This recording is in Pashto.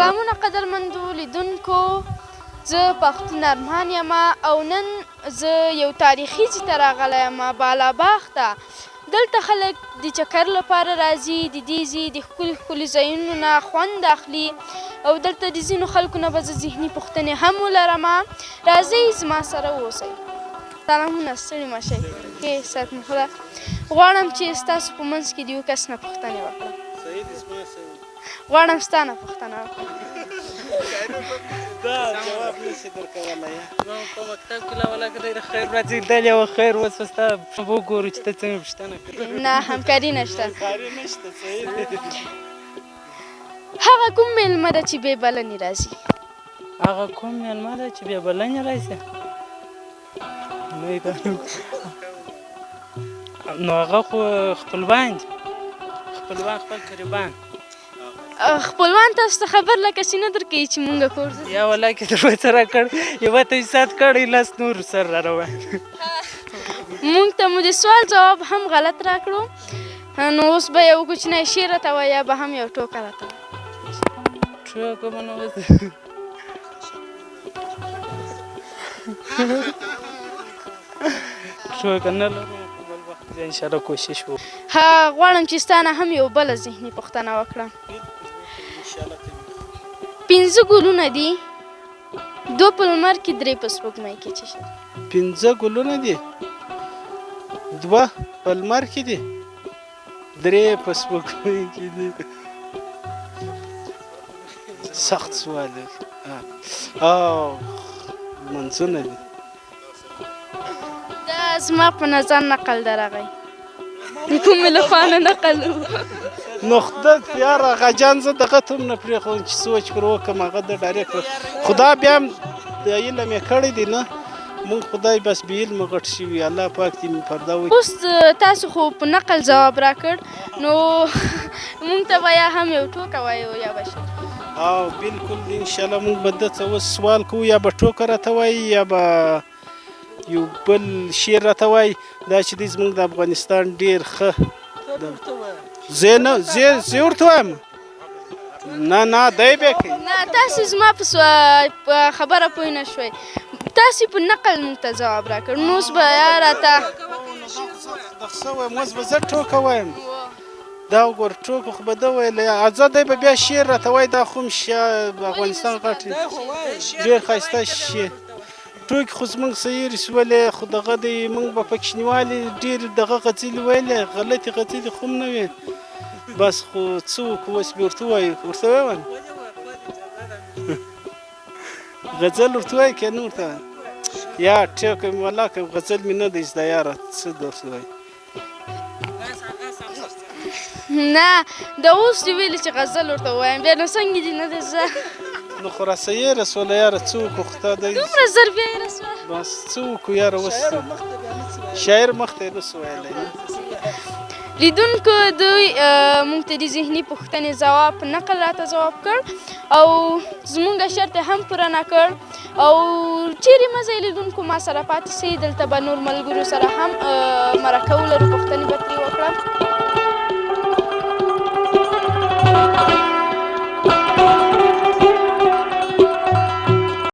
سلامونه قدرمندو لیدونکو، زه پښتون ارمان یم او نن زه یو تاریخي ځای ته راغلی یم، بالاباغ ته. دلته خلک د چکر لپاره راځي، د دې ځای د ښکلي ښکلي ځایونو نه خوند اخلي او دلته د ځینو خلکو نه به زه ذهني پوښتنې هم ولرم. راځئ زما سره واوسئ. سلامونه، ستړي مه شئ. ښې صحت مو ښه ده. غواړم چې ستاسو په منځ کې د یو کس نه پوښتنې وکړم. غواړم ستا نه پوښتنه وکړم. دا جواب نشي درکولی. زما په مکتب کې لا ولاکه دی د خیر ورځ لیدلې وه، خیر اوس به ستا وګورو چې ته څنګه پوښتنه کوې. نه، همکاري نشته. همکاري نشته، صحیح دی. هغه کوم میلمه ده چې بې بلنې راځي؟ هغه کوم میلمه ده چې بې بلنې راځي؟ نو هغه خو خپلوان دي، خپلوان خپل قریبان. خپلوان تاسو ته خبر لکه چې نه درکوي چې مونږ کور ځو؟ یا ولاکې دروازه راکړ، یوه ته یې سات کړی، لس نور سر را روان. مونږ ته مو د سوال جواب هم غلط راکړو، نو اوس به یو کوچنی شعر راته وایي یا به هم یو ټوکه راته وایي. ټوکه به نه اوس ټوکه نه لرو، بل وخت بیا انشاءالله کوشش وکړو. غواړم چې ستا نه هم یو بله ذهني پوښتنه وکړم. 5 ګلونه دي، 2 په لمر کې، 3 په سپوږمۍ کې. څه شی؟ 5 ګلونه دي، 2 په لمر کې دي، 3 په سپوږمۍ کې دي. سخت سوال دی. منځونه دي. دا زما په نظر نقل ده راغی، د کومې له خوا نه نقل و. نو خدای یار هغه جان زه دغه ته هم نه پرېښودم چې سوچ پر وکړم، هغه د ډایرکټ خدا بیا هم د علم یې کړی دی. نه مونږ خدای بس بې علمه غټ شوي، الله پاک دې مې پرده وکړي. اوس تاسو خو په نقل ځواب راکړ، نو مونږ ته به یا هم یو ټوکه وایو یا به شعر. بالکل انشاءالله مونږ به ده څه اوس سوال کوو، یا به ټوکه راته وایي یا به یو بل شعر راته وایي. دا چې دی زمونږ د افغانستان ډېر ښه زه ورته وایم. نه دی بیا کوي. نه، تاسو زما په خبره پوه نه شوئ. تاسو په نقل مونږ ته ځواب راکړ، نو اوس به یا راته څه وایم، اوس به زه ټوکه وایم. دا وګوره ټوکه خو به ده ویله، ځه دی به بیا شعر راته وایي. دا خو افغانستان غټ ډېر ښایسته شعر ټوکې خو زمونږ صحیح رسولې، خو دغه دی مونږ به په کوچنیوالي ډېر دغه غزلې ویلې، غلطې غزلې خو هم نه وې. بس خو څه وکړو، اوس بې ورته ووایو. ورته ووایم غزل ورته وایي که نه ورته وایم؟ یا ټوکه مې ولاکه غزل مې نه دی زده یاره، څه درته وایي؟ نه، دا اوس دې ویلې چې غزل ورته ووایم، بیا نو څنګه دې نه دی زده؟ نو خو راسه یې رسوله یاره، څه وکړو خو دی دومره زر بیا یې رسوله. بس څه وکړو یاره، اوس شاعر مخته یې نسو ویلی. لیدونکو، دوی مونږ ته د ذهني پوښتنې ځواب په نقل راته ځواب کړ او زمونږ شرط یې هم پوره نه کړ. او چیرې مه ځئ لیدونکو، ما سره پاتې سئ. دلته به نور ملګرو سره هم مرکه ولرو، پوښتنې به ترې وکړم.